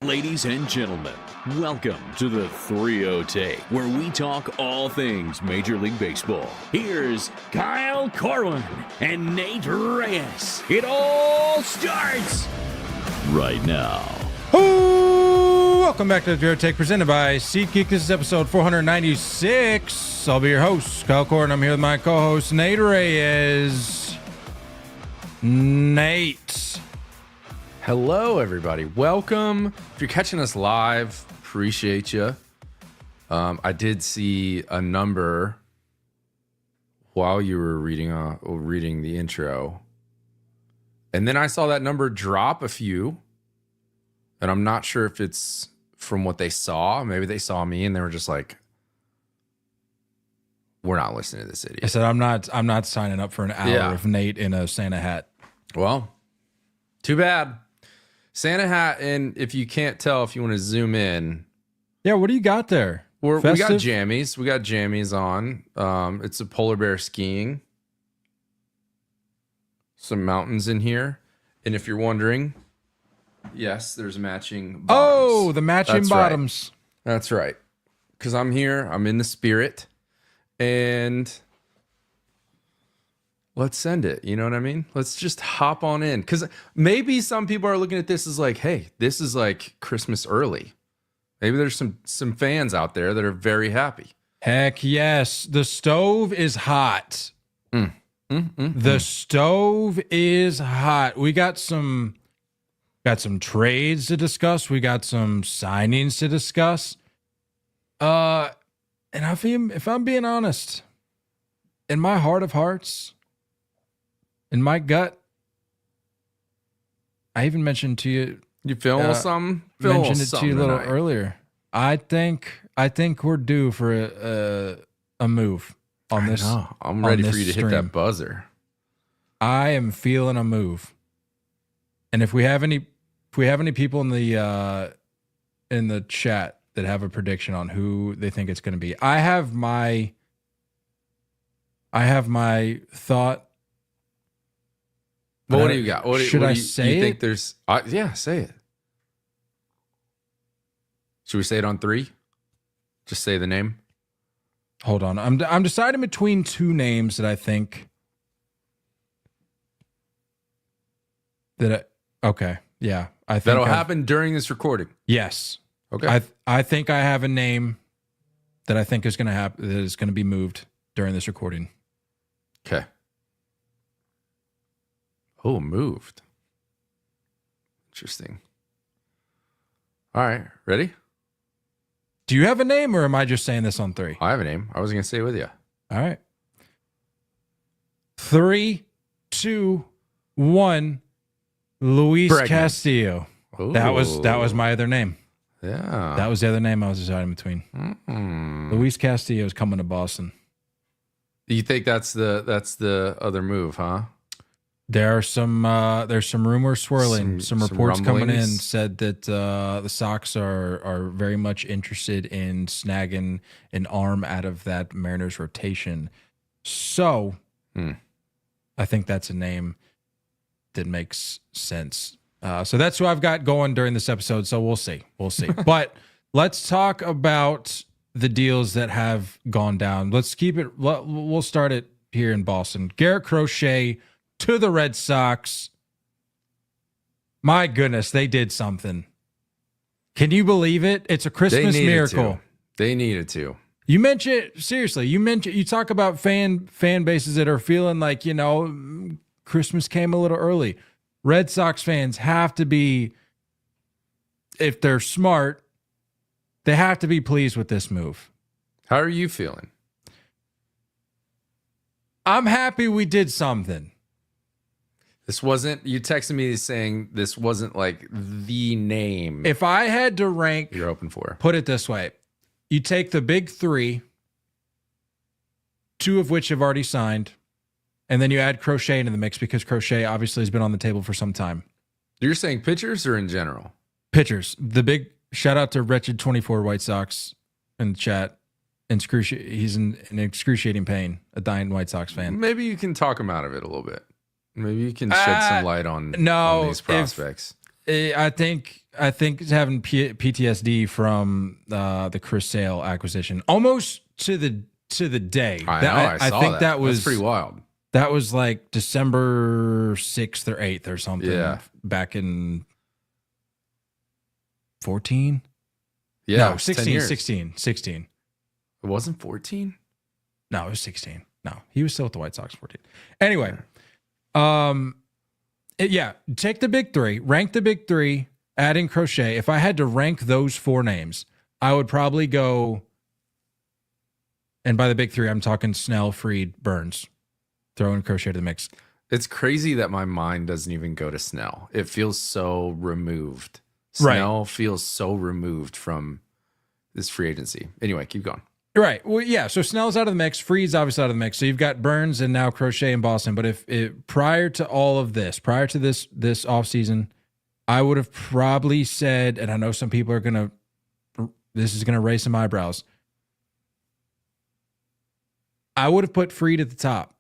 Ladies and gentlemen, welcome to the 3-0 Take, where we talk all things Major League Baseball. Here's Kyle Corwin and Nate Reyes. It all starts right now. Welcome back to the 3-0 Take, presented by SeatGeek. This is episode 496. I'll be your host, Kyle Corwin. I'm here with my co-host, Nate Reyes. Nate. Hello, everybody. Welcome. If you're catching us live, appreciate you. I did see a number while you were reading the intro, and then I saw that number drop a few, and I'm not sure if it's from what they saw. Maybe they saw me and they were just like, "We're not listening to this idiot." I said, I'm not signing up for an hour of Nate in a Santa hat. Well, too bad. Santa hat, and if you can't tell, if you want to zoom in. Yeah, what do you got there? We got jammies. We got jammies on. It's a polar bear skiing. Some mountains in here. And if you're wondering, yes, there's matching bottoms. Oh, the matching That's bottoms. Right. That's right. Because I'm here. I'm in the spirit. And let's send it. You know what I mean? Let's just hop on in. Because maybe some people are looking at this as like, hey, this is like Christmas early. Maybe there's some fans out there that are very happy. Heck yes. The stove is hot. The stove is hot. We got some trades to discuss. We got some signings to discuss. And if I'm being honest, in my heart of hearts, in my gut, I even mentioned to you. You feeling something? Mentioned it to you a little earlier. I think we're due for a move on this. I'm ready for you to hit that buzzer. I am feeling a move, and if we have any people in the chat that have a prediction on who they think it's going to be, I have my thought. Well, what do you got? Should I say you it? Think there's? Yeah, say it. Should we say it on 3? Just say the name. Hold on, I'm deciding between two names that I think that. Okay, yeah, I think that'll happen during this recording. Yes. Okay. I think I have a name that I think is going to happen. That is going to be moved during this recording. Okay. Oh, moved. Interesting. All right, ready? Do you have a name, or am I just saying this on 3? I have a name. I was going to say it with you. All right. 3, 2, 1. Luis Bregman. Castillo. Ooh. That was my other name. Yeah. That was the other name I was deciding between. Luis Castillo is coming to Boston. You think that's the other move, huh? There's some rumors swirling. Some reports coming in said that the Sox are very much interested in snagging an arm out of that Mariners rotation. So I think that's a name that makes sense. So that's who I've got going during this episode. So we'll see. But let's talk about the deals that have gone down. Let's keep it. We'll start it here in Boston. Garrett Crochet to the Red Sox. My goodness, they did something. Can you believe it? It's a Christmas miracle. They needed to. You talk about fan bases that are feeling like, Christmas came a little early. Red Sox fans have to be, if they're smart, they have to be pleased with this move. How are you feeling? I'm happy we did something. This wasn't, you texted me saying this wasn't like the name. If I had to rank, you're open for. Put it this way. You take the big 3, 2 of which have already signed, and then you add Crochet into the mix because Crochet obviously has been on the table for some time. You're saying pitchers or in general? Pitchers. The big shout out to Wretched 24 White Sox in the chat. He's in excruciating pain, a dying White Sox fan. Maybe you can talk him out of it a little bit. Maybe you can shed some light on these prospects. I think he's having PTSD from the Chris Sale acquisition, almost to the day. I saw think that was That's pretty wild. That was like December 6th or 8th or something. Yeah. Back in 14. Yeah, no, 16. It wasn't 14. No, it was 16. No, he was still with the White Sox 14. Anyway, take the big three, rank the big three, add in Crochet. If I had to rank those four names, I would probably go, and by the big three, I'm talking Snell, Fried, Burns. Throw in Crochet to the mix. It's crazy that my mind doesn't even go to Snell. It feels so removed. Snell feels so removed from this free agency. Anyway, keep going. Right. Well, yeah. So Snell's out of the mix. Fried's obviously out of the mix. So you've got Burns and now Crochet in Boston. But if prior to all of this, prior to this offseason, I would have probably said, and I know some people are this is gonna raise some eyebrows. I would have put Fried at the top.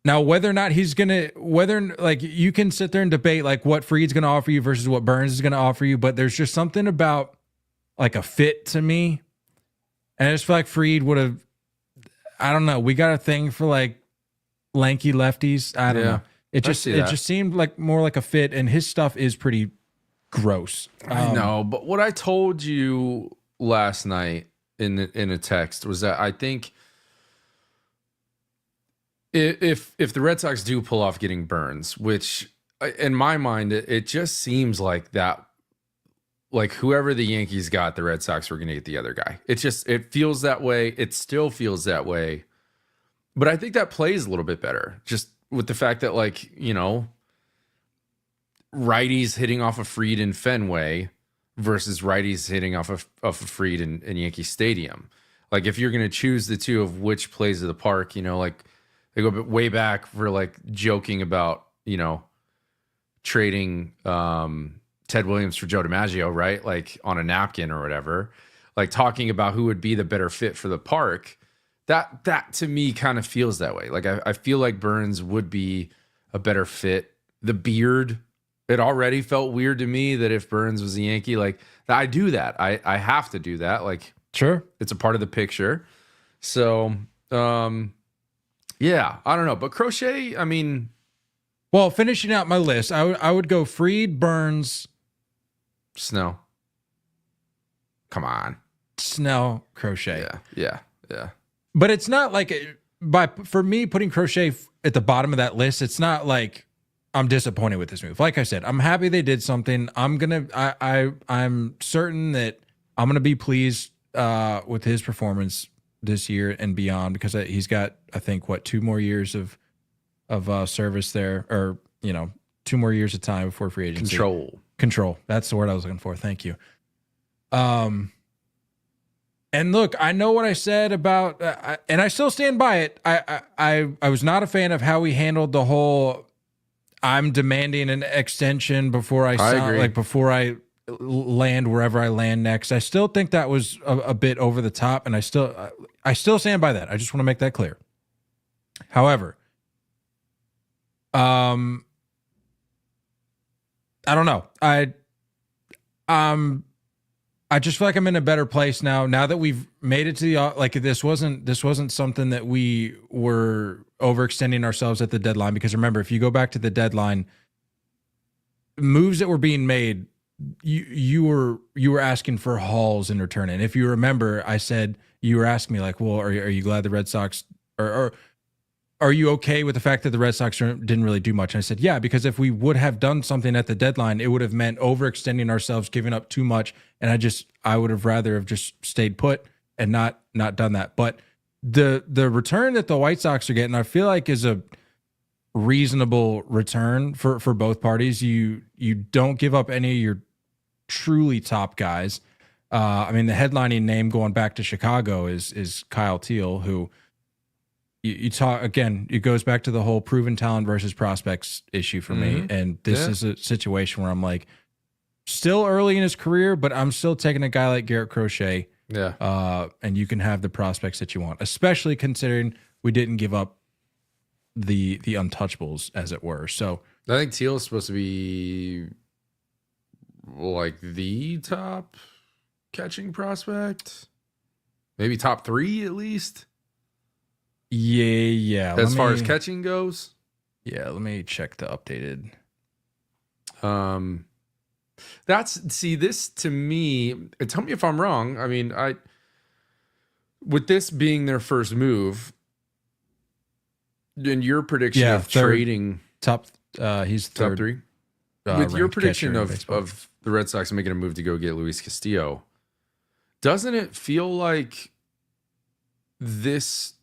Now, whether or not he's you can sit there and debate like what Fried's going to offer you versus what Burns is going to offer you, but there's just something about like a fit to me. And I just feel like Fried would have, I don't know. We got a thing for like lanky lefties. I don't know. It just seemed like more like a fit, and his stuff is pretty gross. I know, but what I told you last night in a text was that I think if the Red Sox do pull off getting Burns, which in my mind it just seems like that, like whoever the Yankees got, the Red Sox were going to get the other guy. It feels that way. It still feels that way, but I think that plays a little bit better just with the fact that, like, you know, righties hitting off of Fried in Fenway versus righties hitting off of Fried in Yankee Stadium. Like, if you're going to choose the two of which plays of the park, you know, like they go way back for like joking about, you know, trading Ted Williams for Joe DiMaggio, right? Like on a napkin or whatever, like talking about who would be the better fit for the park. That to me kind of feels that way. Like I feel like Burns would be a better fit. The beard, it already felt weird to me that if Burns was a Yankee, like I do that. I have to do that. Like, sure, it's a part of the picture. So, yeah, I don't know. But Crochet, I mean, well, finishing out my list, I would go Fried, Burns, Snell. Come on, Snell, Crochet. Yeah. But it's not like for me putting Crochet at the bottom of that list. It's not like I'm disappointed with this move. Like I said, I'm happy they did something. I'm certain that I'm gonna be pleased with his performance this year and beyond, because he's got, I think, 2 more years of service there, or, you know, 2 more years of time before free agency. Control. That's the word I was looking for. Thank you. And look, I know what I said about, and I still stand by it. I was not a fan of how he handled the whole, I'm demanding an extension before I land wherever I land next. I still think that was a bit over the top, and I still stand by that. I just want to make that clear. However, I don't know. I just feel like I'm in a better place now that we've made it to the, like, this wasn't something that we were overextending ourselves at the deadline, because remember, if you go back to the deadline, moves that were being made, you were asking for hauls in return. And if you remember, I said, you were asking me like, well, are you glad the Red Sox, or are you okay with the fact that the Red Sox didn't really do much? And I said, yeah, because if we would have done something at the deadline, it would have meant overextending ourselves, giving up too much. And I would have rather have just stayed put and not done that. But the return that the White Sox are getting, I feel like, is a reasonable return for both parties. You don't give up any of your truly top guys. I mean, the headlining name going back to Chicago is Kyle Teal, who you talk again. It goes back to the whole proven talent versus prospects issue for me. And this is a situation where I'm like, still early in his career, but I'm still taking a guy like Garrett Crochet. Yeah. And you can have the prospects that you want, especially considering we didn't give up the untouchables, as it were. So I think Teal is supposed to be like the top catching prospect, maybe top 3 at least. Yeah. As far as catching goes. Yeah, let me check the updated. This to me, tell me if I'm wrong. I mean, with this being their first move, in your prediction of trading he's third, top 3, with your prediction of the Red Sox making a move to go get Luis Castillo, doesn't it feel like this?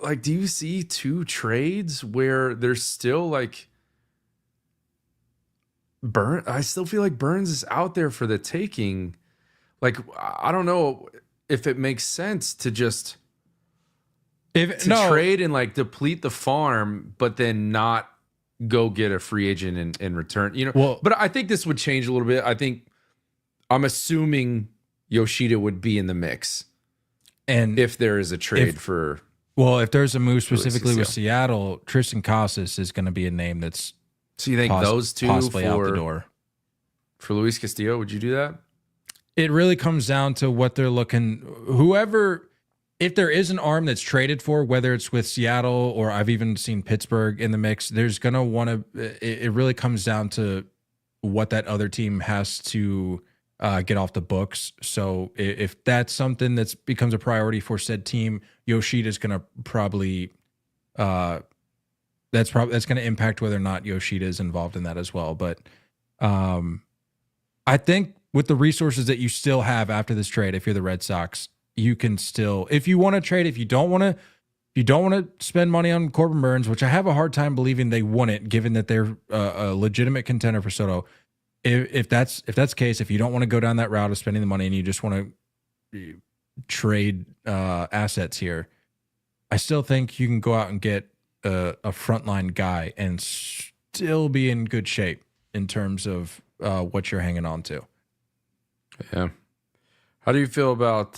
Like, do you see 2 trades where there's still like I still feel like Burns is out there for the taking. Like, I don't know if it makes sense to just trade and like deplete the farm, but then not go get a free agent in return. You know, but I think this would change a little bit. I'm assuming Yoshida would be in the mix, and if there is a trade if there's a move specifically with Seattle, Tristan Casas is going to be a name that's. So you think those 2 possibly out the door for Luis Castillo? Would you do that? It really comes down to what they're looking. If there is an arm that's traded for, whether it's with Seattle or I've even seen Pittsburgh in the mix, there's going to want to. It really comes down to what that other team has to get off the books. So if that's something that becomes a priority for said team, Yoshida's going to probably. That's going to impact whether or not Yoshida is involved in that as well. But I think with the resources that you still have after this trade, if you're the Red Sox, you can still, if you want to trade, if you don't want to spend money on Corbin Burns, which I have a hard time believing they wouldn't, given that they're a legitimate contender for Soto. If that's the case, if you don't want to go down that route of spending the money and you just want to trade assets here, I still think you can go out and get a frontline guy and still be in good shape in terms of what you're hanging on to. Yeah. How do you feel about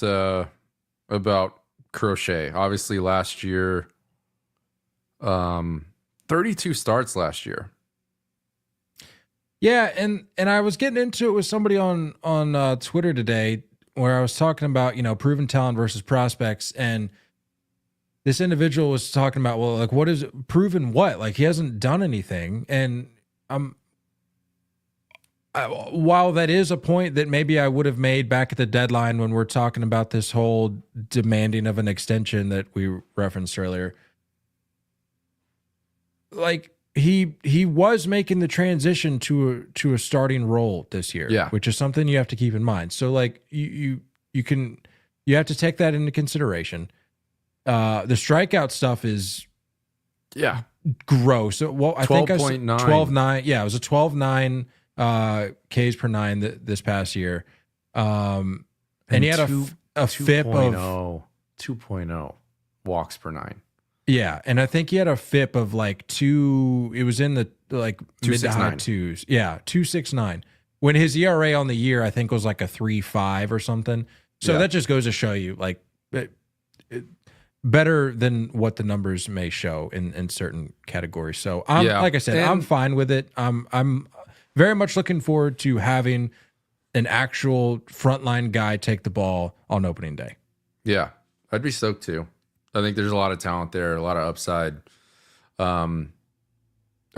Crochet? Obviously last year, 32 starts last year. Yeah, and I was getting into it with somebody on Twitter today where I was talking about, proven talent versus prospects, and this individual was talking about, well, like, what is proven what? Like, he hasn't done anything. And while that is a point that maybe I would have made back at the deadline when we're talking about this whole demanding of an extension that we referenced earlier, like, he was making the transition to a starting role this year, which is something you have to keep in mind. So, like, you have to take that into consideration. The strikeout stuff is gross. So, I think I said 12.9. Yeah, it was a 12.9 Ks per 9 this past year. And he had a FIP of 2.0 walks per 9. Yeah, and I think he had a FIP of like 2. It was in the like mid to high 2s. Yeah, 2.69. When his ERA on the year I think was like a 3.5 or something. So that just goes to show you, like, better than what the numbers may show in certain categories. So like I said, I'm fine with it. I'm very much looking forward to having an actual frontline guy take the ball on opening day. Yeah, I'd be stoked too. I think there's a lot of talent there, a lot of upside. I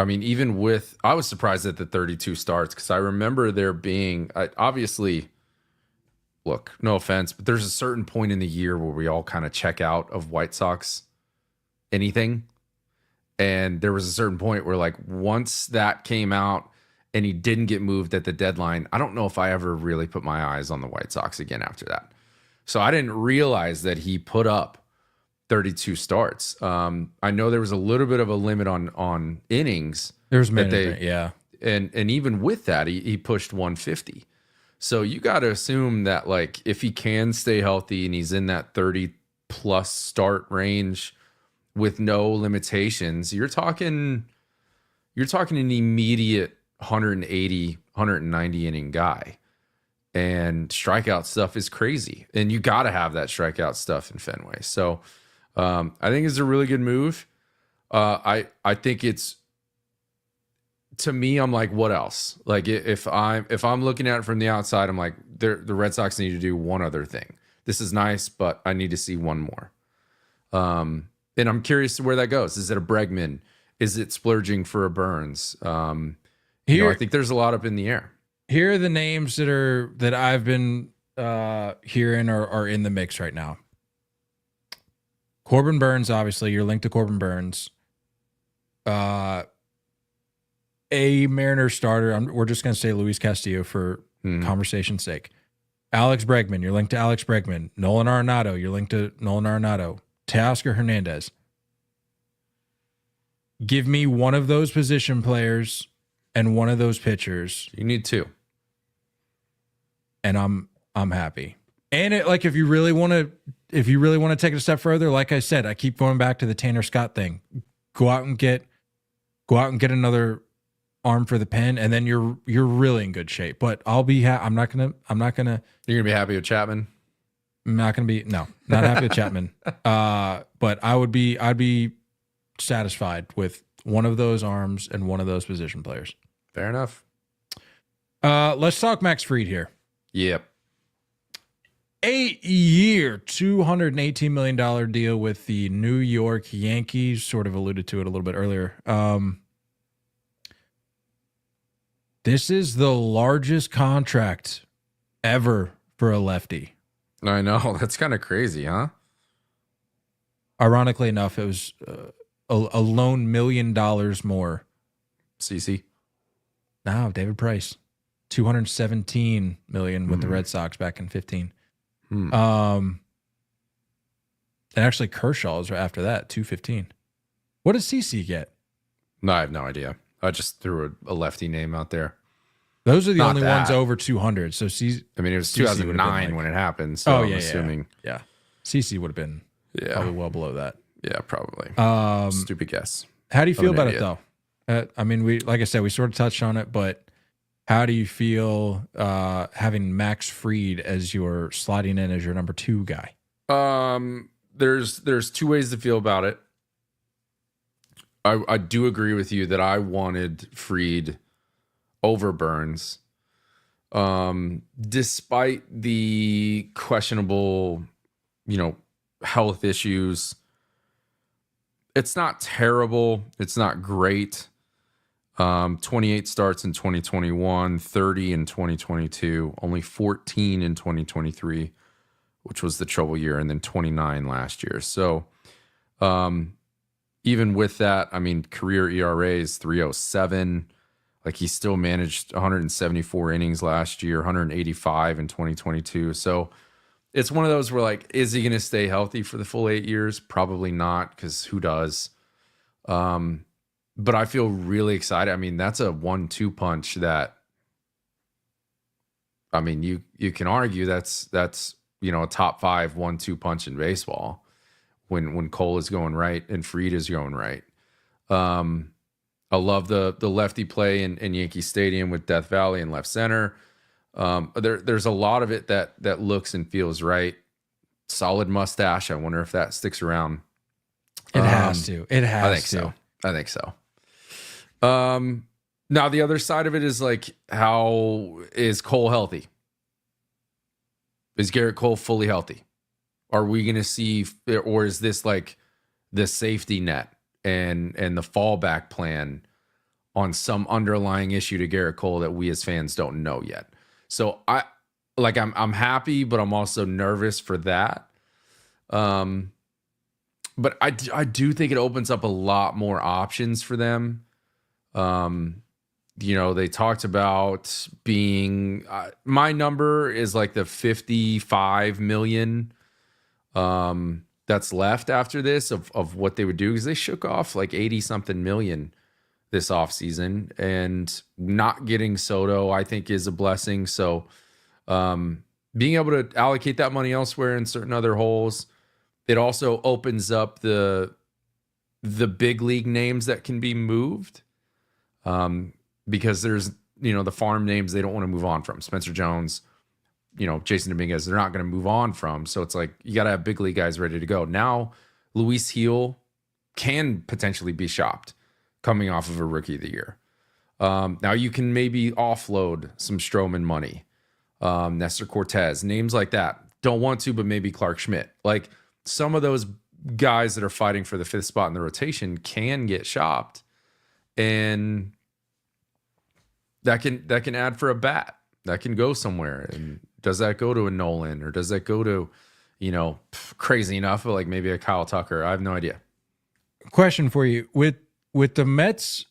mean, I was surprised at the 32 starts because I remember there being, obviously, look, no offense, but there's a certain point in the year where we all kind of check out of White Sox anything. And there was a certain point where, like, once that came out and he didn't get moved at the deadline, I don't know if I ever really put my eyes on the White Sox again after that. So I didn't realize that he put up 32 starts. I know there was a little bit of a limit on innings. There's management, yeah. And even with that, he pushed 150. So you got to assume that, like, if he can stay healthy and he's in that 30 plus start range with no limitations, you're talking an immediate 180, 190 inning guy. And strikeout stuff is crazy. And you got to have that strikeout stuff in Fenway. So I think it's a really good move. I think it's to me, I'm like, what else? Like if I'm looking at it from the outside, I'm like, the Red Sox need to do one other thing. This is nice, but I need to see one more. And I'm curious to where that goes. Is it a Bregman? Is it splurging for a Burns? I think there's a lot up in the air. Here are the names that I've been hearing are in the mix right now. Corbin Burns, obviously, you're linked to Corbin Burns. A Mariners starter. We're just going to say Luis Castillo for conversation's sake. Alex Bregman, you're linked to Alex Bregman. Nolan Arenado, you're linked to Nolan Arenado. Teoscar Hernandez. Give me one of those position players and one of those pitchers. You need two. And I'm happy. And if you really want to take it a step further, like I said, I keep going back to the Tanner Scott thing. Go out and get another arm for the pen, and then you're really in good shape. But I'll be I'm not gonna. You're gonna be happy with Chapman. I'm not gonna be not happy with Chapman. But I'd be satisfied with one of those arms and one of those position players. Fair enough. Let's talk Max Fried here. Yep. 8-year, $218 million deal with the New York Yankees. Sort of alluded to it a little bit earlier. This is the largest contract ever for a lefty. I know. That's kind of crazy, huh? Ironically enough, it was a lone $1 million more. CC. No, David Price. $217 million with the Red Sox back in 2015. And actually Kershaw is right after that, $215. What does CC get? No, I have no idea. I just threw a lefty name out there. Those are the only ones over 200. So it was 2009 when it happened. So I'm assuming. Yeah. CC would have been probably well below that. Yeah, probably. Stupid guess. How do you feel about it though? Like I said, we sort of touched on it, but how do you feel having Max Fried as your sliding in as your number 2 guy? There's two ways to feel about it. I do agree with you that I wanted Fried over Burns, despite the questionable, health issues. It's not terrible. It's not great. 28 starts in 2021, 30 in 2022, only 14 in 2023, which was the trouble year, and then 29 last year. So even with that, career ERA is 3.07. Like he still managed 174 innings last year, 185 in 2022. So it's one of those where is he going to stay healthy for the full 8 years? Probably not, because who does? But I feel really excited. That's a 1-2 punch that, you can argue that's a top 5 1-2 punch in baseball when Cole is going right and Fried is going right. I love the lefty play in Yankee Stadium with Death Valley and left center. There's a lot of it that looks and feels right. Solid mustache. I wonder if that sticks around. It has to. It has to. I think so. Now the other side of it is how is Cole healthy? Is Garrett Cole fully healthy? Are we going to see, or is this the safety net and the fallback plan on some underlying issue to Garrett Cole that we as fans don't know yet? So I'm happy, but I'm also nervous for that. But I do think it opens up a lot more options for them. They talked about being, my number is the 55 million that's left after this of what they would do, because they shook off 80 something million this offseason, and not getting Soto I think is a blessing. So being able to allocate that money elsewhere in certain other holes, it also opens up the big league names that can be moved. Because there's, the farm names they don't want to move on from. Spencer Jones, Jason Dominguez, they're not going to move on from. So it's you got to have big league guys ready to go. Now, Luis Gil can potentially be shopped coming off of a rookie of the year. Now you can maybe offload some Stroman money, Nestor Cortez, names like that. Don't want to, but maybe Clark Schmidt. Like some of those guys that are fighting for the 5th spot in the rotation can get shopped, and that can add for a bat. That can go somewhere. And does that go to a Nolan, or does that go to, crazy enough, but like maybe a Kyle Tucker? I have no idea. Question for you with the Mets,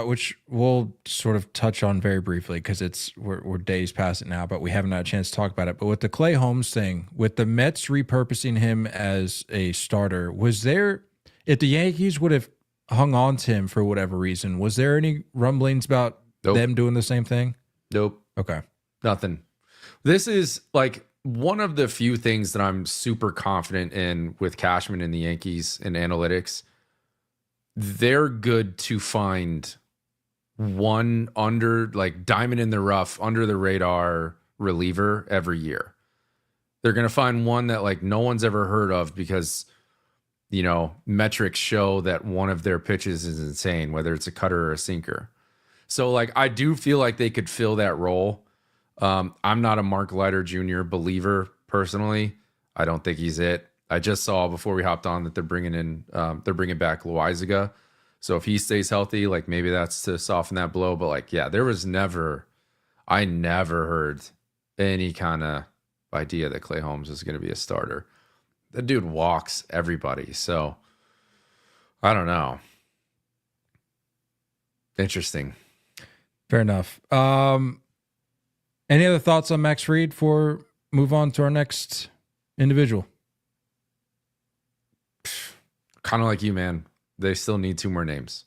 which we'll sort of touch on very briefly because we're days past it now, but we haven't had a chance to talk about it. But with the Clay Holmes thing, with the Mets repurposing him as a starter, was there, if the Yankees would have hung on to him for whatever reason, was there any rumblings about them doing the same thing? Nope. Okay. Nothing. This is like one of the few things that I'm super confident in with Cashman and the Yankees and analytics. They're good to find one diamond in the rough, under the radar reliever every year. They're going to find one that like no one's ever heard of because, metrics show that one of their pitches is insane, whether it's a cutter or a sinker. So like, I do feel like they could fill that role. I'm not a Mark Leiter Jr. believer personally. I don't think he's it. I just saw before we hopped on that they're bringing back Loizaga. So if he stays healthy, like maybe that's to soften that blow. But like, yeah, I never heard any kind of idea that Clay Holmes is going to be a starter. The dude walks everybody. So I don't know. Interesting. Fair enough. Any other thoughts on Max Fried before move on to our next individual? Kind of like you, man. They still need 2 more names.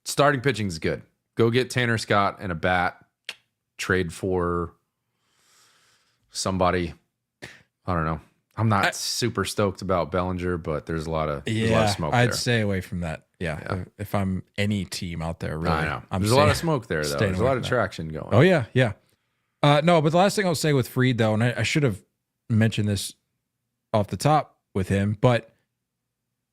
Starting pitching is good. Go get Tanner Scott and a bat. Trade for somebody. I don't know. I'm not super stoked about Bellinger, but there's a lot of smoke there. I'd stay away from that. Yeah. If I'm any team out there, really. I know. There's a lot of smoke there, though. There's a lot of traction going. Oh, yeah. Yeah. No, but the last thing I'll say with Fried, though, and I should have mentioned this off the top with him, but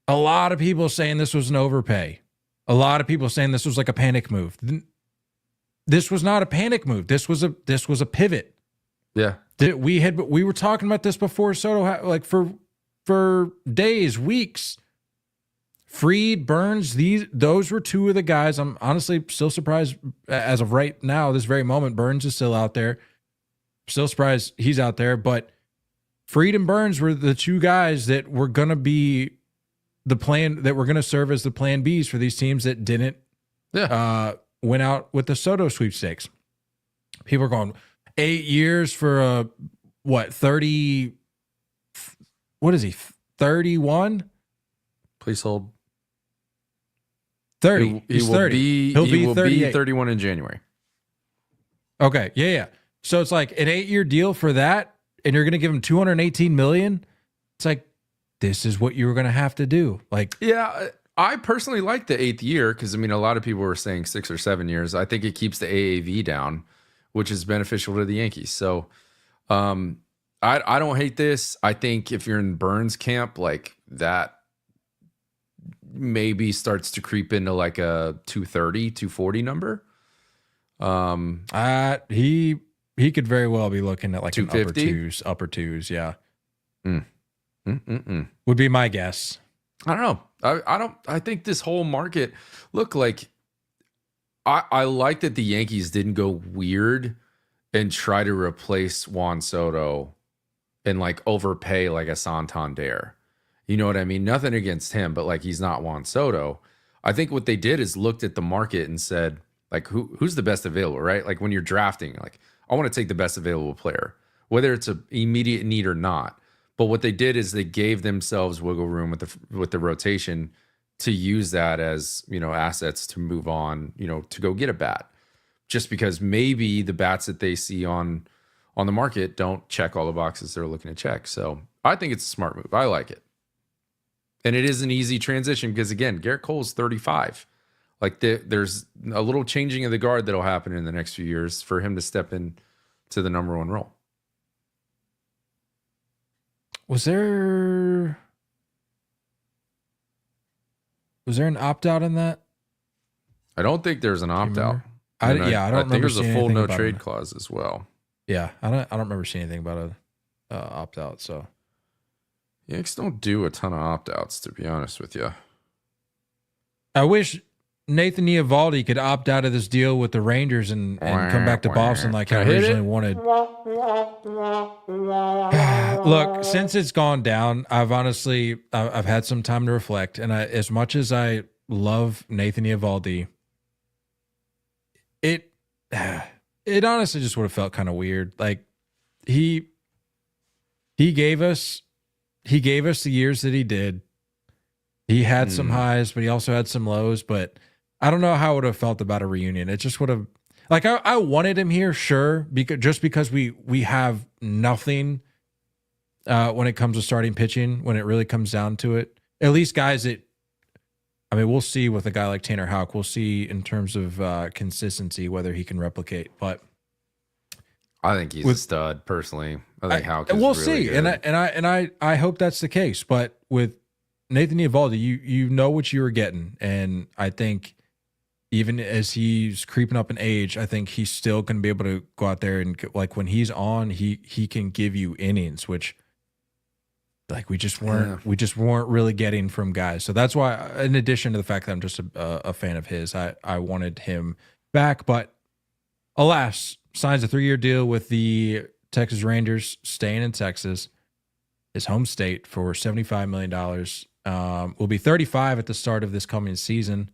a lot of people saying this was an overpay. A lot of people saying this was like a panic move. This was not a panic move. This was a pivot. Yeah. We were talking about this before Soto, like for days, weeks. Fried, Burns, those were 2 of the guys. I'm honestly still surprised as of right now, this very moment, Burns is still out there. Still surprised he's out there, but Fried and Burns were the 2 guys that were going to be the plan, that were going to serve as the plan Bs for these teams that didn't went out with the Soto sweepstakes. People are going 8 years for 30, what is he, 31? Please hold. 30. He's 30. He'll be 31 in January. Okay. Yeah. So it's like an 8-year deal for that, and you're going to give him $218 million. It's like, this is what you were going to have to do. Like, yeah, I personally like the 8th year because, I mean, a lot of people were saying 6 or 7 years. I think it keeps the AAV down, which is beneficial to the Yankees. So I don't hate this. I think if you're in Burns camp, like that maybe starts to creep into like a 230, 240 number. He could very well be looking at like an upper twos. Yeah. Would be my guess. I don't know. I think this whole market, look, like I like that the Yankees didn't go weird and try to replace Juan Soto and like overpay like a Santander. You know what I mean? Nothing against him, but like he's not Juan Soto. I think what they did is looked at the market and said, like, who's the best available, right? Like when you're drafting, like I want to take the best available player, whether it's an immediate need or not. But what they did is they gave themselves wiggle room with the rotation to use that as, assets to move on, to go get a bat. Just because maybe the bats that they see on the market don't check all the boxes they're looking to check. So I think it's a smart move. I like it. And it is an easy transition because, again, Garrett Cole's 35. Like there's a little changing of the guard that'll happen in the next few years for him to step in to the number 1 role. Was there an opt-out in that? I don't think there's an opt out. I don't remember think there's a full no about trade clause as well. Yeah, I don't remember seeing anything about a opt out. So Yanks don't do a ton of opt outs, to be honest with you. I wish Nathan Eovaldi could opt out of this deal with the Rangers and come back to Boston like I originally wanted. Look, since it's gone down, I've had some time to reflect, and as much as I love Nathan Eovaldi, it honestly just would have felt kind of weird. Like he gave us the years that he did. He had some highs, but he also had some lows. But I don't know how it would have felt about a reunion. It just would have, like, I wanted him here, sure, because we have nothing when it comes to starting pitching. When it really comes down to it, at least guys that, I mean, we'll see with a guy like Tanner Houck. We'll see in terms of consistency whether he can replicate. But I think he's a stud, personally. I think Houck is we'll really see, good. and I hope that's the case. But with Nathan Eovaldi, you know what you were getting, and I think even as he's creeping up in age, I think he's still going to be able to go out there and, like, when he's on, he can give you innings, which, like, we just weren't really getting from guys. So that's why, in addition to the fact that I'm just a fan of his, I wanted him back. But alas, signs a 3-year deal with the Texas Rangers, staying in Texas, his home state, for $75 million. Will be 35 at the start of this coming season.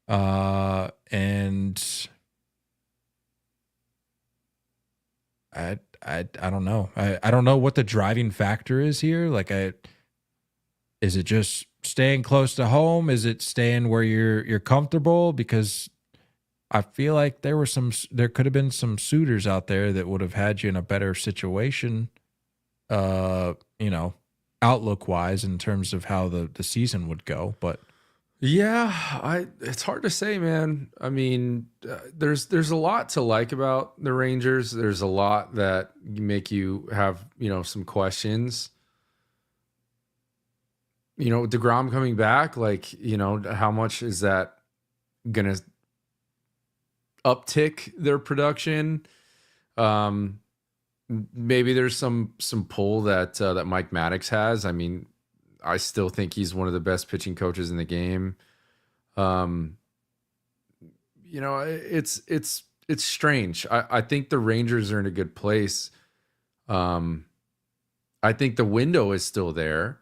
And I don't know. I don't know what the driving factor is here. Like, is it just staying close to home? Is it staying where you're comfortable? Because I feel like there could have been some suitors out there that would have had you in a better situation, outlook wise, in terms of how the season would go. But yeah, it's hard to say, man. I mean, there's a lot to like about the Rangers. There's a lot that make you have, some questions. DeGrom coming back, like, how much is that gonna uptick their production? Maybe there's some pull that Mike Maddox has. I mean, I still think he's one of the best pitching coaches in the game. It's strange. I think the Rangers are in a good place. I think the window is still there.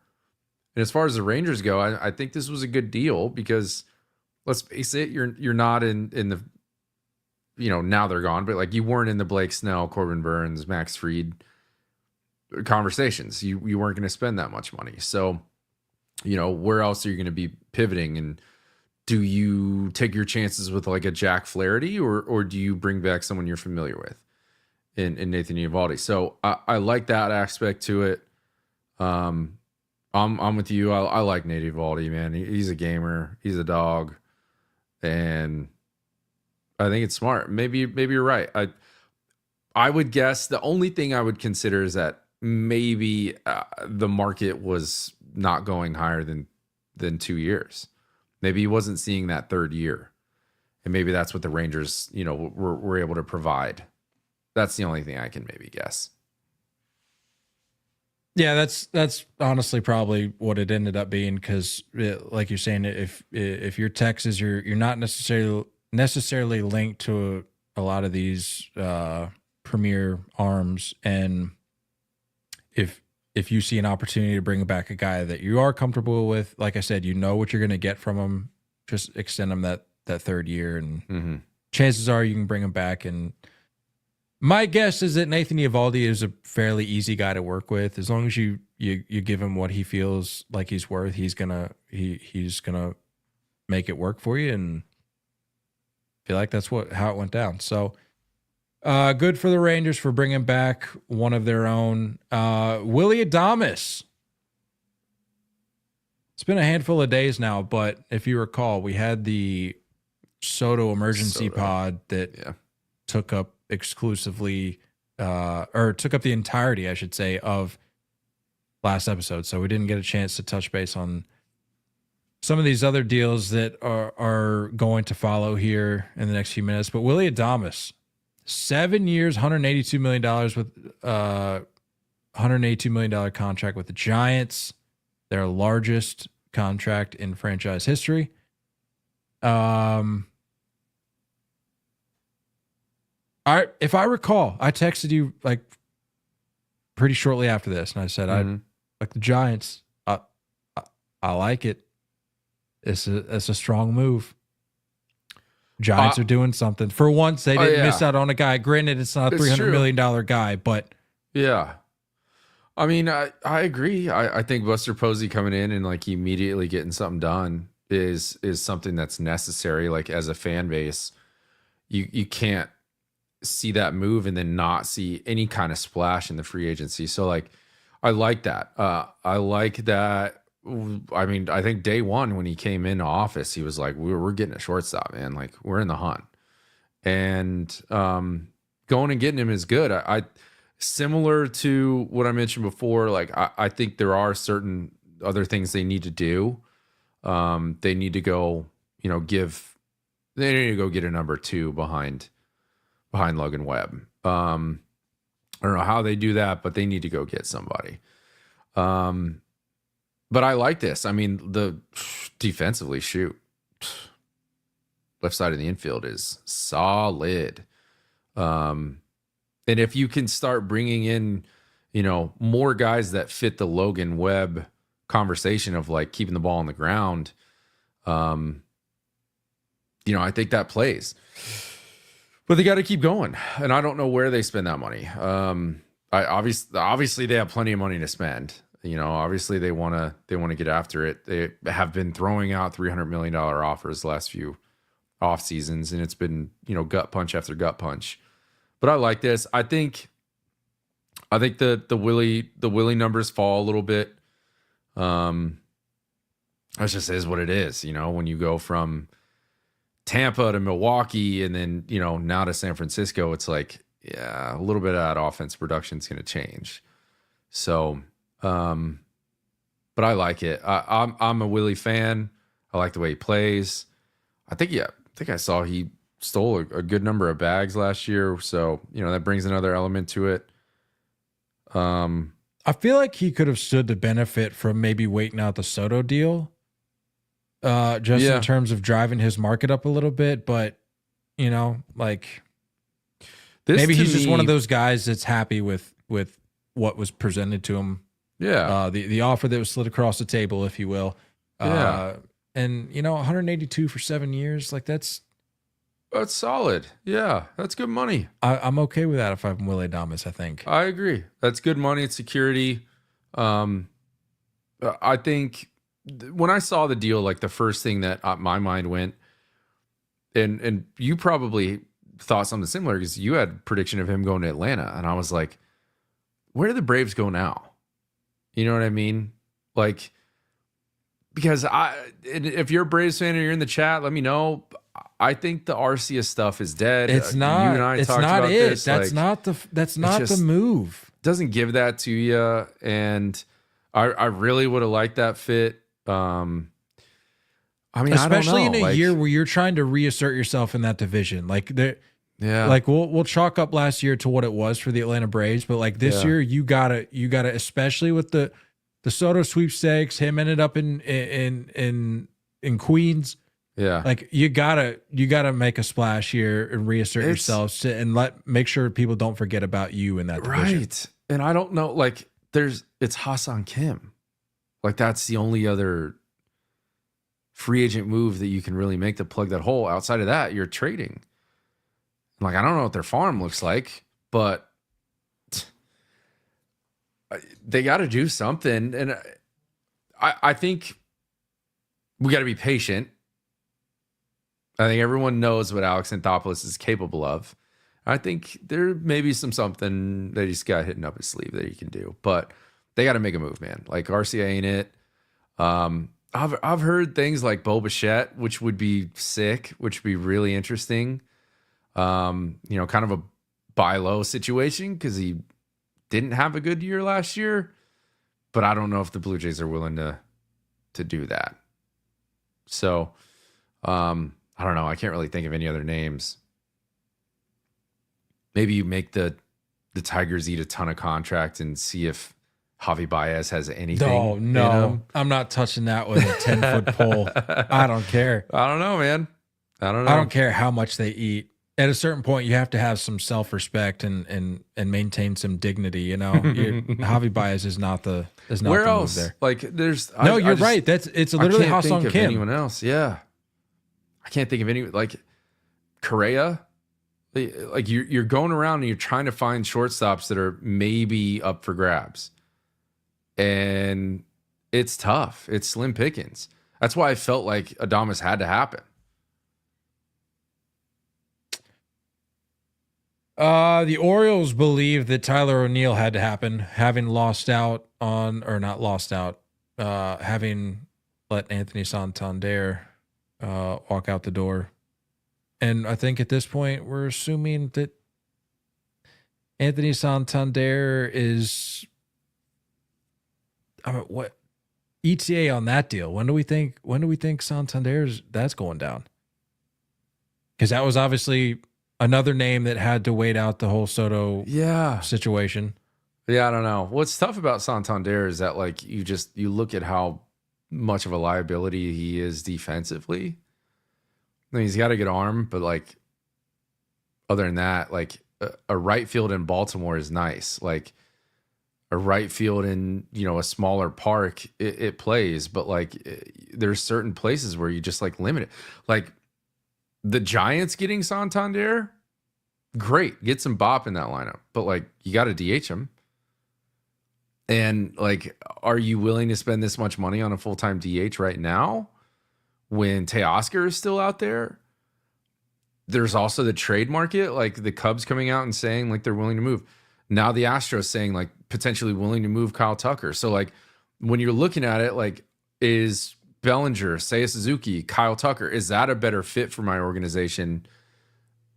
And as far as the Rangers go, I think this was a good deal because, let's face it, you're not in the, now they're gone, but, like, you weren't in the Blake Snell, Corbin Burns, Max Fried conversations. You weren't going to spend that much money. So, where else are you going to be pivoting? And do you take your chances with, like, a Jack Flaherty, or do you bring back someone you're familiar with in Nathan Eovaldi? So I like that aspect to it. I'm with you. I like Nate Eovaldi, man. He's a gamer. He's a dog. And I think it's smart. Maybe you're right. I would guess the only thing I would consider is that maybe the market was not going higher than 2 years. Maybe he wasn't seeing that third year, and maybe that's what the Rangers, were able to provide. That's the only thing I can maybe guess. Yeah, that's honestly probably what it ended up being, because, like you're saying, if you're Texas, you're not necessarily linked to a lot of these premier arms, and if you see an opportunity to bring back a guy that you are comfortable with, like I said, what you're going to get from him, just extend him that third year, and chances are you can bring him back. And my guess is that Nathan Eovaldi is a fairly easy guy to work with. As long as you give him what he feels like he's worth, he's gonna make it work for you. And I feel like that's how it went down. So good for the Rangers for bringing back one of their own. Willy Adames. It's been a handful of days now, but if you recall, we had the Soto emergency pod that took up exclusively, or took up the entirety, I should say, of last episode. So we didn't get a chance to touch base on some of these other deals that are going to follow here in the next few minutes. But Willy Adames, 7 years, $182 million with $182 million contract with the Giants, their largest contract in franchise history. If I recall, I texted you like pretty shortly after this, and I said, I like the Giants. I like it. It's a strong move. Giants are doing something. For once, they didn't miss out on a guy. Granted, it's not a $300 million guy, but yeah. I mean, I agree. I think Buster Posey coming in and like immediately getting something done is something that's necessary. Like as a fan base, you can't see that move and then not see any kind of splash in the free agency. So like, I like that. I like that. I mean, I think day one when he came into office, he was like, we're getting a shortstop, man. Like we're in the hunt, and going and getting him is good. I similar to what I mentioned before. Like I think there are certain other things they need to do. They need to go, they need to go get a number 2 behind Logan Webb. I don't know how they do that, but they need to go get somebody. But I like this. I mean, the defensively left side of the infield is solid. And if you can start bringing in, more guys that fit the Logan Webb conversation of like keeping the ball on the ground, I think that plays. But they got to keep going, and I don't know where they spend that money. Obviously they have plenty of money to spend. Obviously they want to get after it. They have been throwing out $300 million offers the last few off seasons, and it's been, gut punch after gut punch. But I like this. I think the Willy numbers fall a little bit. That just is what it is. When you go from Tampa to Milwaukee and then, now to San Francisco, it's like, yeah, a little bit of that offense production is going to change. So, but I like it. I'm a Willy fan. I like the way he plays. I think I saw he stole a good number of bags last year. So, that brings another element to it. I feel like he could have stood to benefit from maybe waiting out the Soto deal. In terms of driving his market up a little bit, but like maybe he's just one of those guys that's happy with what was presented to him. Yeah. The offer that was slid across the table, if you will. Yeah. And 182 for 7 years, like that's solid. Yeah, that's good money. I'm okay with that if I'm Willy Adames, I think. I agree. That's good money. It's security. I think when I saw the deal, like the first thing that my mind went, and you probably thought something similar because you had prediction of him going to Atlanta, and I was like, where do the Braves go now? You know what I mean? Like, because if you're a Braves fan or you're in the chat, let me know. I think the Arcia stuff is dead. It's not. You and I it's talked not about it. this. That's not the move. Doesn't give that to you, and I really would have liked that fit. I mean, especially I don't know. in a year where you're trying to reassert yourself in that division, like yeah, like we'll chalk up last year to what it was for the Atlanta Braves, but like this year, you gotta, especially with the Soto sweepstakes, him ended up in Queens. Yeah, like you gotta make a splash here and reassert yourself and make sure people don't forget about you in that division. Right. And I don't know, like it's Hassan Kim. Like that's the only other free agent move that you can really make to plug that hole. Outside of that, you're trading. Like, I don't know what their farm looks like, but they got to do something. And I think we got to be patient. I think everyone knows what Alex Anthopoulos is capable of. I think there may be something that he's got hitting up his sleeve that he can do, but they got to make a move, man. Like RCA ain't it. I've heard things like Bo Bichette, which would be sick, which would be really interesting. Kind of a buy low situation because he didn't have a good year last year, but I don't know if the Blue Jays are willing to do that. So I don't know. I can't really think of any other names. Maybe you make the Tigers eat a ton of contract and see if Javi Baez has anything. Oh, no. I'm not touching that with a 10-foot pole. I don't care. I don't know, man. I don't know. I don't care how much they eat. At a certain point, you have to have some self-respect and maintain some dignity. You know, Javi Baez is not the Where the else? move there. Like, there's You're right. It's literally I can't Ha-Seong think of Kim. anyone else. Yeah, I can't think of any like Correa. Like you're going around and you're trying to find shortstops that are maybe up for grabs, and it's tough. It's slim pickings. That's why I felt like Adames had to happen. The Orioles believe that Tyler O'Neill had to happen, having lost out on, or not lost out, having let Anthony Santander walk out the door. And I think at this point, we're assuming that Anthony Santander is, what ETA on that deal? When do we think Santander's that's going down? Because that was obviously another name that had to wait out the whole Soto situation. Yeah, I don't know. What's tough about Santander is that like you look at how much of a liability he is defensively. I mean, he's got a good arm, but like other than that, like a right field in Baltimore is nice. Like a right field in, a smaller park, it plays, but like there's certain places where you just like limit it. Like the Giants getting Santander, great. Get some bop in that lineup. But like you got to DH him. And like, are you willing to spend this much money on a full-time DH right now when Teoscar is still out there? There's also the trade market, like the Cubs coming out and saying like they're willing to move. Now the Astros saying like potentially willing to move Kyle Tucker. So like when you're looking at it, like is Bellinger, Seiya Suzuki, Kyle Tucker, is that a better fit for my organization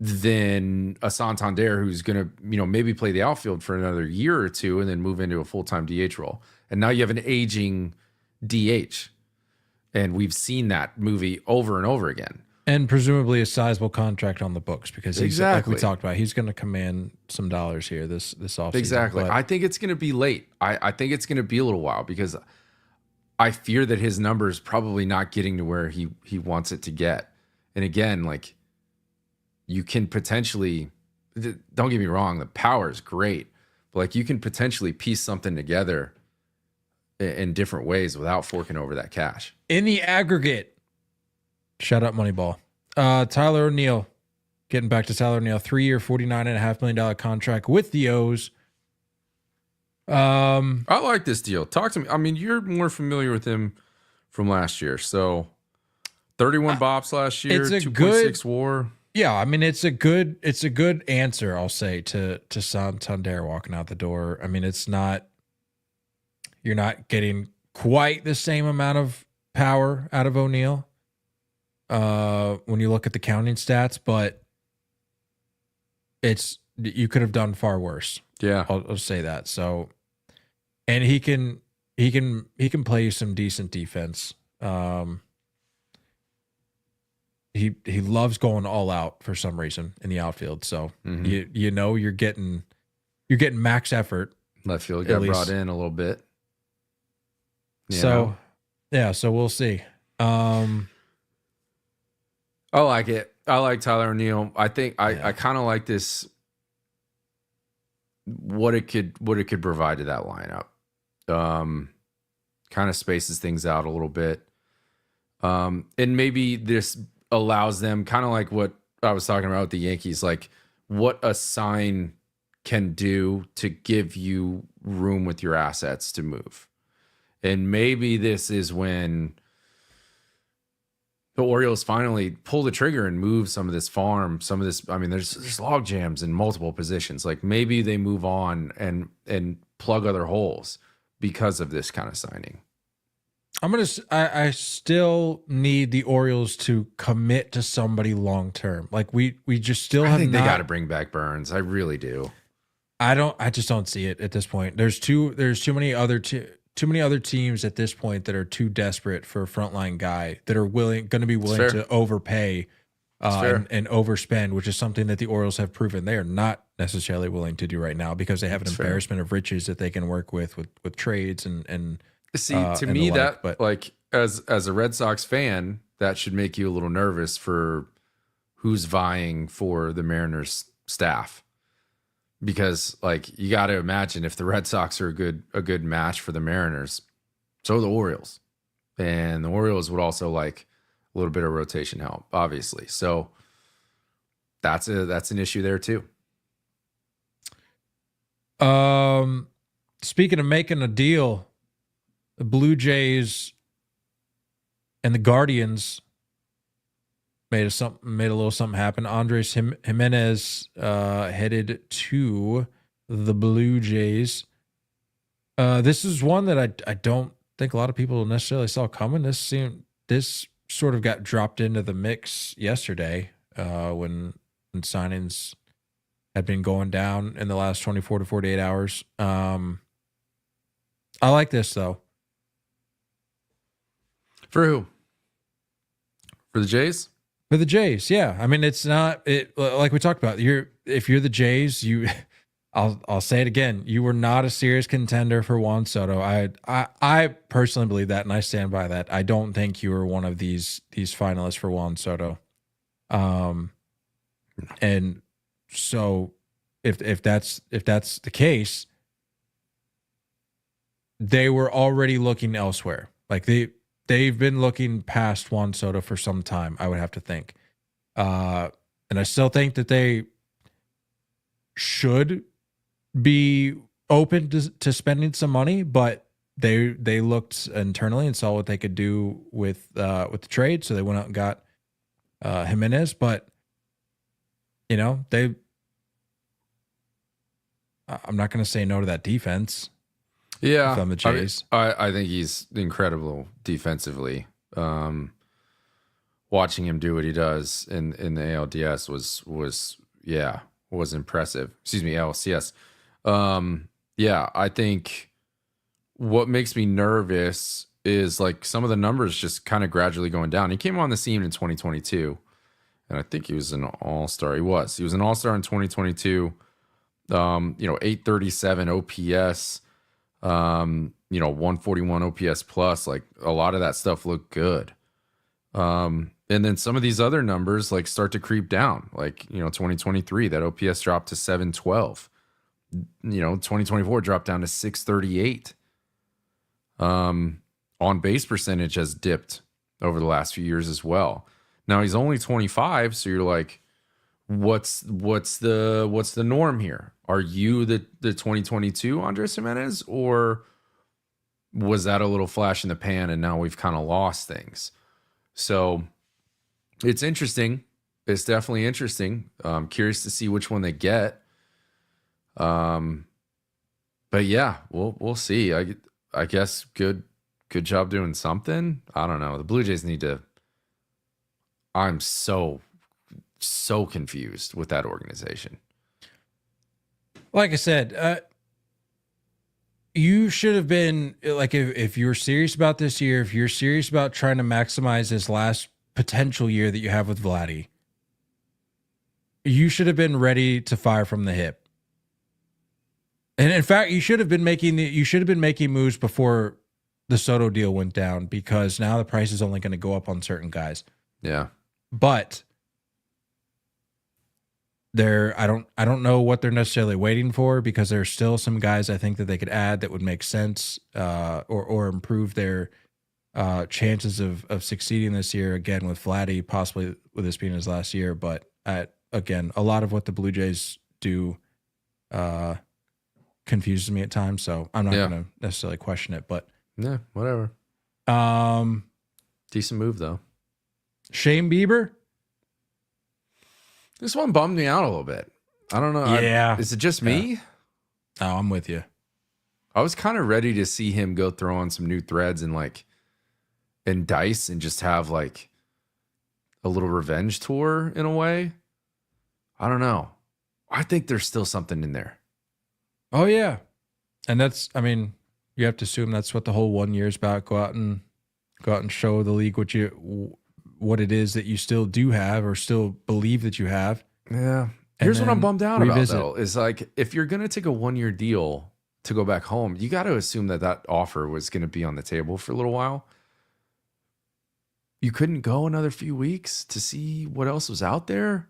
than a Santander who's going to, maybe play the outfield for another year or two and then move into a full-time DH role? And now you have an aging DH. And we've seen that movie over and over again. And presumably a sizable contract on the books because he's, exactly. like we talked about, he's going to command some dollars here this offseason. Exactly. But I think it's going to be late. I think it's going to be a little while because I fear that his number is probably not getting to where he wants it to get. And again, like you can potentially, don't get me wrong, the power is great, but like you can potentially piece something together in different ways without forking over that cash. In the aggregate, shut up Moneyball. Tyler O'Neill, getting back to Tyler O'Neill, 3-year, $49.5 million contract with the O's. I like this deal. Talk to me. I mean, you're more familiar with him from last year. So 31 bops last year, 2.6 WAR. Yeah, I mean it's a good answer, I'll say, to Santander walking out the door. I mean, it's not, you're not getting quite the same amount of power out of O'Neill when you look at the counting stats, but you could have done far worse. Yeah, I'll say that. So, and he can play some decent defense. He loves going all out for some reason in the outfield. So you're getting max effort. Left field got brought in a little bit. So we'll see. I like it. I like Tyler O'Neill. I think I kind of like this. What it could provide to that lineup, kind of spaces things out a little bit, and maybe this allows them, kind of like what I was talking about with the Yankees, like what a sign can do to give you room with your assets to move. And maybe this is when the Orioles finally pull the trigger and move some of this farm, some of this. I mean, there's log jams in multiple positions. Like maybe they move on and plug other holes because of this kind of signing. I still need the Orioles to commit to somebody long term. Like we just still have. I think they got to bring back Burns. I really do. I just don't see it at this point. There's too many other other teams at this point that are too desperate for a frontline guy that are going to be willing to overpay and overspend, which is something that the Orioles have proven they are not necessarily willing to do right now because they have an embarrassment of riches that they can work with trades and see, to me, as a Red Sox fan, that should make you a little nervous for who's vying for the Mariners staff. Because you got to imagine if the Red Sox are a good match for the Mariners, so are the Orioles. And the Orioles would also like a little bit of rotation help, obviously. So that's an issue there too. Speaking of making a deal, the Blue Jays and the Guardians made a little something happen. Andres Gimenez headed to the Blue Jays. This is one that I don't think a lot of people necessarily saw coming. This sort of got dropped into the mix yesterday when signings had been going down in the last 24 to 48 hours. I like this though. For who? For the Jays? For the Jays, yeah. I mean, it's not like we talked about. If you're the Jays, I'll say it again. You were not a serious contender for Juan Soto. I personally believe that, and I stand by that. I don't think you were one of these finalists for Juan Soto. And so if that's the case, they were already looking elsewhere. Like they've been looking past Juan Soto for some time, I would have to think. And I still think that they should be open to spending some money, but they looked internally and saw what they could do with the trade, so they went out and got Gimenez. But I'm not going to say no to that defense. Yeah, if I'm the Jays. I think he's incredible defensively. Watching him do what he does in the ALDS was impressive. Excuse me, LCS. I think what makes me nervous is some of the numbers just kind of gradually going down. He came on the scene in 2022, and I think he was an all-star. He was an all-star in 2022. 837 OPS, 141 OPS plus. A lot of that stuff looked good. And then some of these other numbers start to creep down. 2023, that OPS dropped to 712. 2024 dropped down to 638. On base percentage has dipped over the last few years as well. Now he's only 25, so you're like, what's the norm here? Are you the 2022 Andres Gimenez, or was that a little flash in the pan and now we've kind of lost things? So it's interesting. It's definitely interesting. I'm curious to see which one they get. But yeah, we'll see. I guess good job doing something. I don't know. The Blue Jays need to. I'm so confused with that organization. Like I said, you should have been if you're serious about this year, if you're serious about trying to maximize this last potential year that you have with Vladdy, you should have been ready to fire from the hip. And in fact, you should have been making moves before the Soto deal went down, because now the price is only going to go up on certain guys. Yeah. But I don't know what they're necessarily waiting for, because there's still some guys I think that they could add that would make sense or improve their chances of succeeding this year, again with Vladdy, possibly with this being his last year. But again, a lot of what the Blue Jays do confuses me at times, so I'm not going to necessarily question it. But yeah, whatever. Decent move though. Shane Bieber. This one bummed me out a little bit. I don't know. Yeah. Is it just me? Oh, I'm with you. I was kind of ready to see him go throw on some new threads and dice and just have a little revenge tour in a way. I don't know. I think there's still something in there. Oh yeah. And that's, You have to assume that's what the whole 1 year is about. Go out and show the league what it is that you still do have or still believe that you have. Yeah. Here's what I'm bummed out revisit. about, though, is like if you're going to take a 1 year deal to go back home, you got to assume that offer was going to be on the table for a little while. You couldn't go another few weeks to see what else was out there.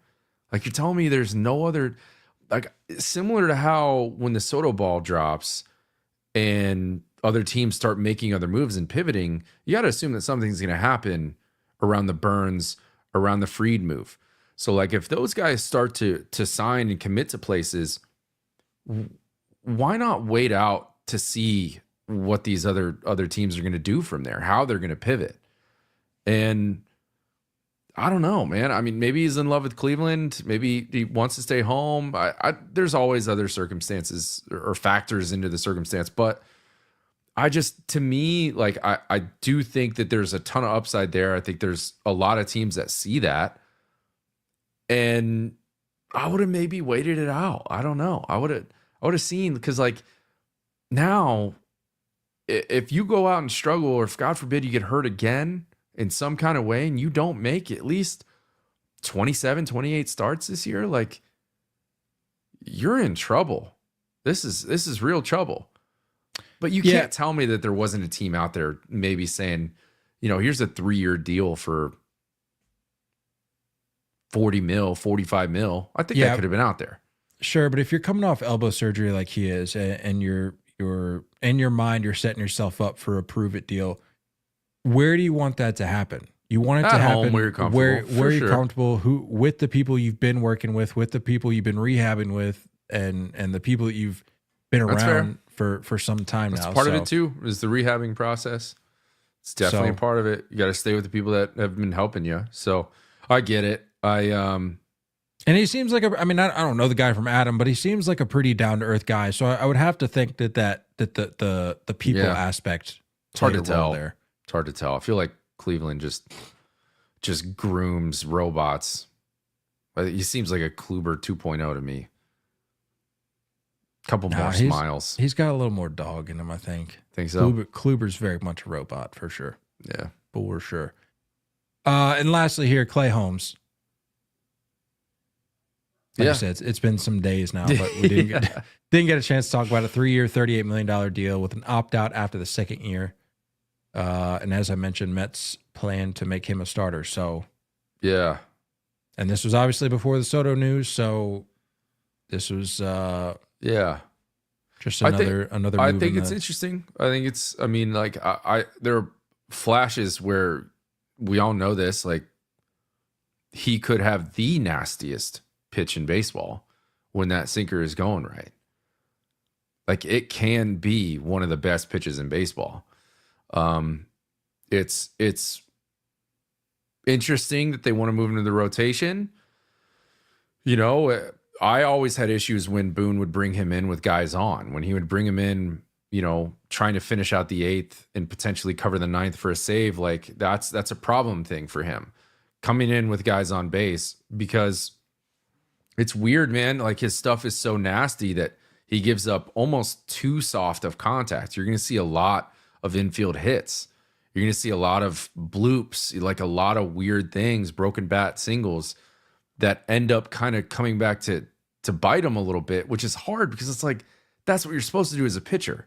Like, you're telling me there's no other, like, similar to how when the Soto ball drops and other teams start making other moves and pivoting, you got to assume that something's going to happen around the Burns, around the Fried move. So, like, if those guys start to sign and commit to places, why not wait out to see what these other teams are going to do from there, how they're going to pivot? And I don't know, man. I mean, maybe he's in love with Cleveland. Maybe he wants to stay home. There's always other circumstances or factors into the circumstance. But to me, like, I do think that there's a ton of upside there. I think there's a lot of teams that see that. And I would have maybe waited it out. I don't know. I would have seen, because, like, now, if you go out and struggle, or if God forbid you get hurt again in some kind of way and you don't make at least 27, 28 starts this year, like, you're in trouble. This is real trouble. But you can't tell me that there wasn't a team out there maybe saying, here's a 3-year deal for 40 mil, 45 mil. I think that could have been out there. Sure, but if you're coming off elbow surgery like he is, and you're in your mind, you're setting yourself up for a prove it deal, where do you want that to happen? You want it to happen where you're comfortable. Where you're comfortable, with the people you've been working with the people you've been rehabbing with, and the people that you've been around for some time now. That's part of it too, is the rehabbing process. It's definitely a part of it. You got to stay with the people that have been helping you. So I get it. And he seems like I don't know the guy from Adam, but he seems like a pretty down to earth guy. So I would have to think that the people aspect, it's hard to tell there. It's hard to tell. I feel like Cleveland just grooms robots. He seems like a Kluber 2.0 to me. Couple more smiles. He's got a little more dog in him, I think. Think so? Kluber's very much a robot for sure. Yeah, for sure. And lastly here, Clay Holmes. Like I said, it's been some days now, but we didn't get a chance to talk about a 3-year, $38 million deal with an opt-out after the second year. And as I mentioned, Mets plan to make him a starter. So, yeah. And this was obviously before the Soto news, so this was just another move. I think it's interesting. I think it's. I mean, like, there are flashes where we all know this. Like, he could have the nastiest pitch in baseball when that sinker is going right. Like, it can be one of the best pitches in baseball. It's interesting that they want to move into the rotation. I always had issues when Boone would bring him in with guys on. When he would bring him in, trying to finish out the 8th and potentially cover the 9th for a save, like, that's a problem thing for him. Coming in with guys on base, because it's weird, man. Like, his stuff is so nasty that he gives up almost too soft of contact. You're going to see a lot of infield hits. You're going to see a lot of bloops, like a lot of weird things, broken bat singles that end up kind of coming back to bite him a little bit, which is hard because it's like, that's what you're supposed to do as a pitcher.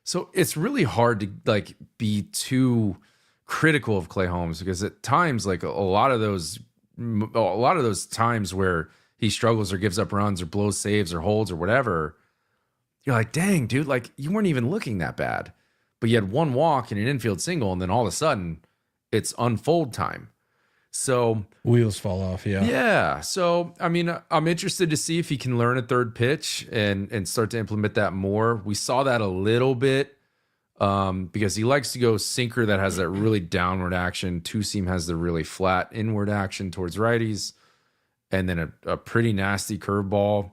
So it's really hard to, like, be too critical of Clay Holmes, because at times, like, a lot of those times where he struggles or gives up runs or blows saves or holds or whatever, you're like, dang, dude, like, you weren't even looking that bad. But you had one walk and an infield single, and then all of a sudden it's unfold time. So wheels fall off. Yeah. Yeah. So, I mean, I'm interested to see if he can learn a third pitch and start to implement that more. We saw that a little bit because he likes to go sinker that has that really downward action. Two-seam has the really flat inward action towards righties. And then a pretty nasty curveball.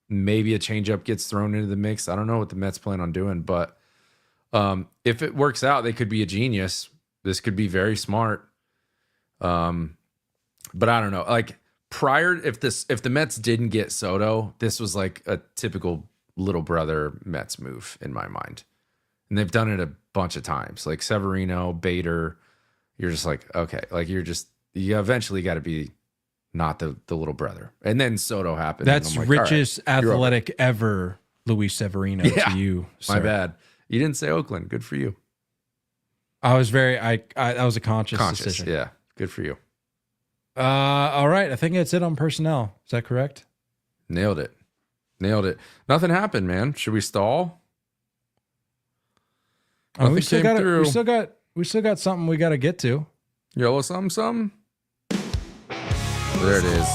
Maybe a changeup gets thrown into the mix. I don't know what the Mets plan on doing, but if it works out, they could be a genius. This could be very smart. But I don't know. Like, if the Mets didn't get Soto, this was like a typical little brother Mets move in my mind. And they've done it a bunch of times. Like Severino, Bader, you're just like, okay, like you eventually got to be not the little brother. And then Soto happened. That's like, richest right, athletic ever, Luis Severino, to you, sir. My bad. You didn't say Oakland. Good for you. I was that was a conscious decision. Yeah. Good for you. All right. I think that's it on personnel. Is that correct? Nailed it. Nothing happened, man. Should we stall? We still got something we got to get to. Yellow something. There it is.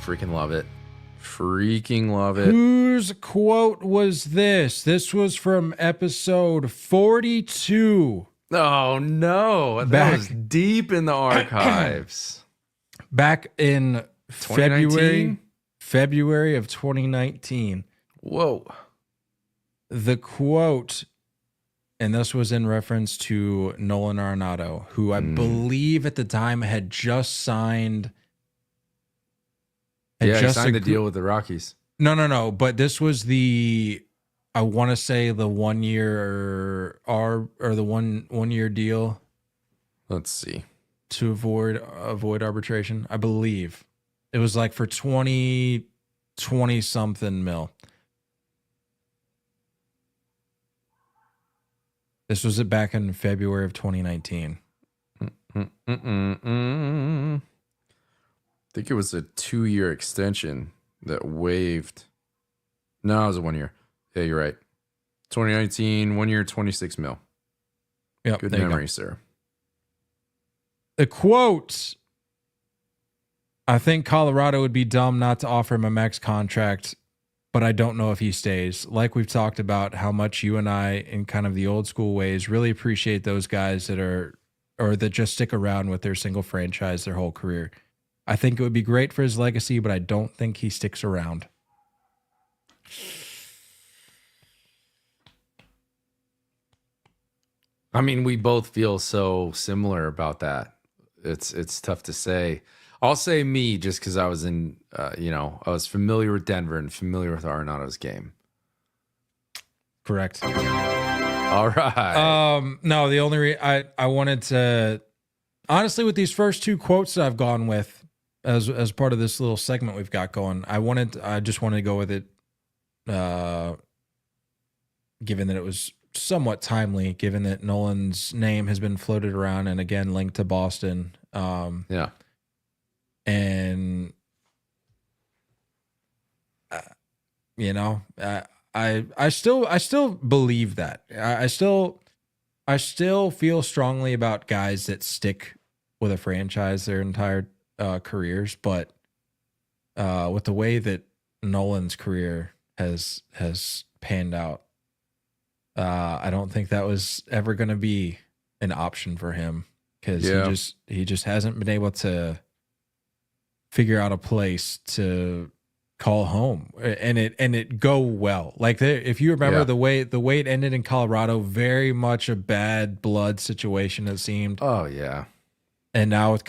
Freaking love it. Whose quote was this? This was from episode 42. Oh, no. That was deep in the archives. Back in February of 2019. Whoa. The quote, and this was in reference to Nolan Arenado, who I believe at the time had just signed... He signed the deal with the Rockies. No. But this was I want to say the 1 year or the one year deal. Let's see. To avoid arbitration. I believe it was like for 20 something mil. This was back in February of 2019. I think it was a 2-year extension that waived. No, it was a 1 year. Yeah, you're right. 2019, 1 year, 26 mil. Yep, good memory, sir. The quote, I think Colorado would be dumb not to offer him a max contract, but I don't know if he stays. Like we've talked about how much you and I, in kind of the old school ways, really appreciate those guys that just stick around with their single franchise their whole career. I think it would be great for his legacy, but I don't think he sticks around. I mean, we both feel so similar about that. It's tough to say. I'll say me just because I was I was familiar with Denver and familiar with Arenado's game. Correct. All right. No, the only I wanted to, honestly, with these first two quotes that I've gone with, as part of this little segment we've got going, I just wanted to go with it, given that it was somewhat timely, given that Nolan's name has been floated around and again linked to Boston. Yeah. And I still believe that. I still feel strongly about guys that stick with a franchise their entire careers, but with the way that Nolan's career has panned out, I don't think that was ever going to be an option for him because he just hasn't been able to figure out a place to call home and it go well. Like if you remember the way it ended in Colorado, very much a bad blood situation, it seemed. Oh yeah. And now with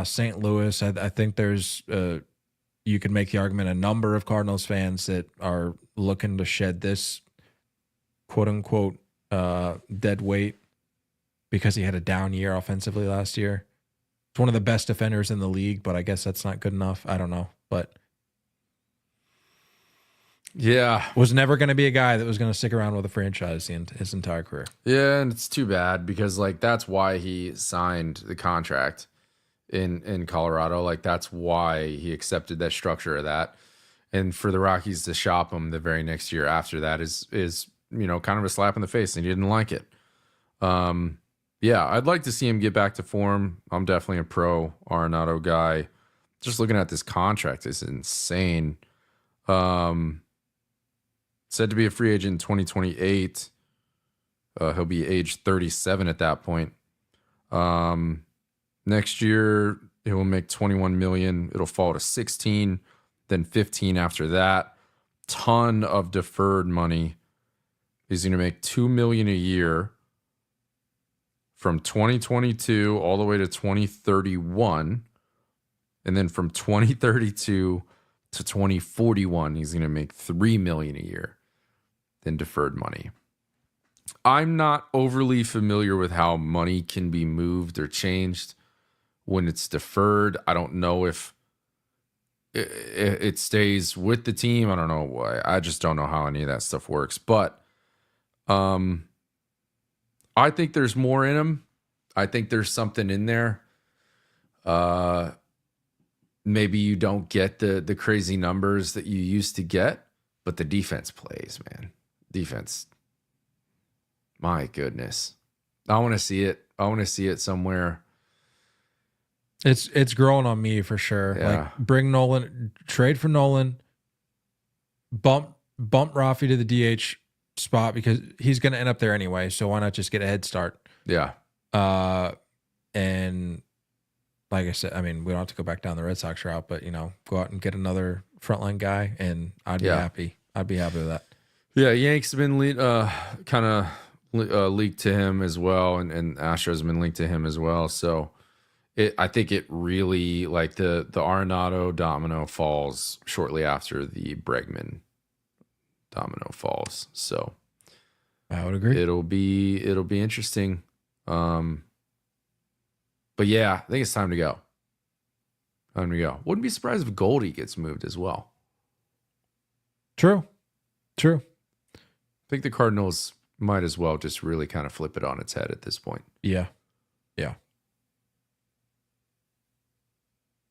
St. Louis, I think there's you could make the argument a number of Cardinals fans that are looking to shed this quote unquote dead weight because he had a down year offensively last year. It's one of the best defenders in the league, but I guess that's not good enough. I don't know, but yeah, was never going to be a guy that was going to stick around with a franchise his entire career. Yeah, and it's too bad because that's why he signed the contract in Colorado. Like that's why he accepted that structure of that. And for the Rockies to shop him the very next year after that is kind of a slap in the face, and he didn't like it. Yeah, I'd like to see him get back to form. I'm definitely a pro Arenado guy. Just looking at this contract is insane. Said to be a free agent in 2028. He'll be age 37 at that point. Next year it will make 21 million. It'll fall to 16, then 15 after that. Ton of deferred money. He's going to make $2 million a year from 2022 all the way to 2031. And then from 2032 to 2041, he's going to make $3 million a year in deferred money. I'm not overly familiar with how money can be moved or changed when it's deferred. I don't know if it stays with the team. I don't know why. I just don't know how any of that stuff works. But I think there's more in him. I think there's something in there. Maybe you don't get the crazy numbers that you used to get, but the defense plays, man. Defense. My goodness. I want to see it. I want to see it somewhere. It's growing on me for sure. Yeah. Like bring Nolan, trade for Nolan, bump Rafi to the DH spot because he's going to end up there anyway. So why not just get a head start? Yeah. And like I said, I mean, we don't have to go back down the Red Sox route, but go out and get another frontline guy, and I'd be happy. I'd be happy with that. Yeah, Yanks have been kind of leaked to him as well, and Astros have been linked to him as well. So I think it really, like the Arenado domino falls shortly after the Bregman domino falls. So I would agree. It'll be interesting. But yeah, I think it's time to go. Time to go. Wouldn't be surprised if Goldie gets moved as well. True. I think the Cardinals might as well just really kind of flip it on its head at this point. Yeah.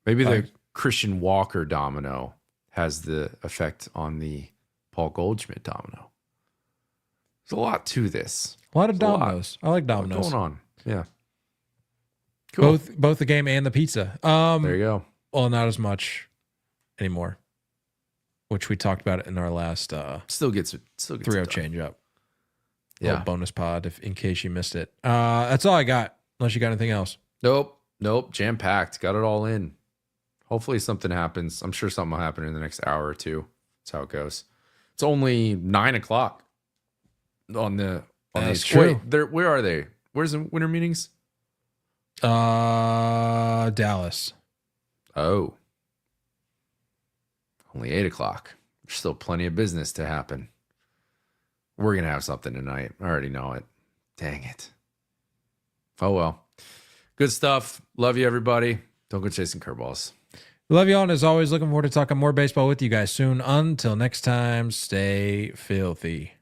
Maybe the Christian Walker domino has the effect on the Paul Goldschmidt domino. There's a lot to this. A lot of dominoes. I like dominoes. What's going on? Yeah. Cool. Both the game and the pizza. There you go. Well, not as much anymore, which we talked about in our last still gets 3-0 change up. Yeah. Little bonus pod in case you missed it. That's all I got. Unless you got anything else. Nope. Jam packed. Got it all in. Hopefully something happens. I'm sure something will happen in the next hour or two. That's how it goes. It's only 9:00 on the. That's true. Wait, where are they? Where's the winter meetings? Dallas. Oh. Only 8:00. There's still plenty of business to happen. We're going to have something tonight. I already know it. Dang it. Oh, well. Good stuff. Love you, everybody. Don't go chasing curveballs. Love you all, and as always, looking forward to talking more baseball with you guys soon. Until next time, stay filthy.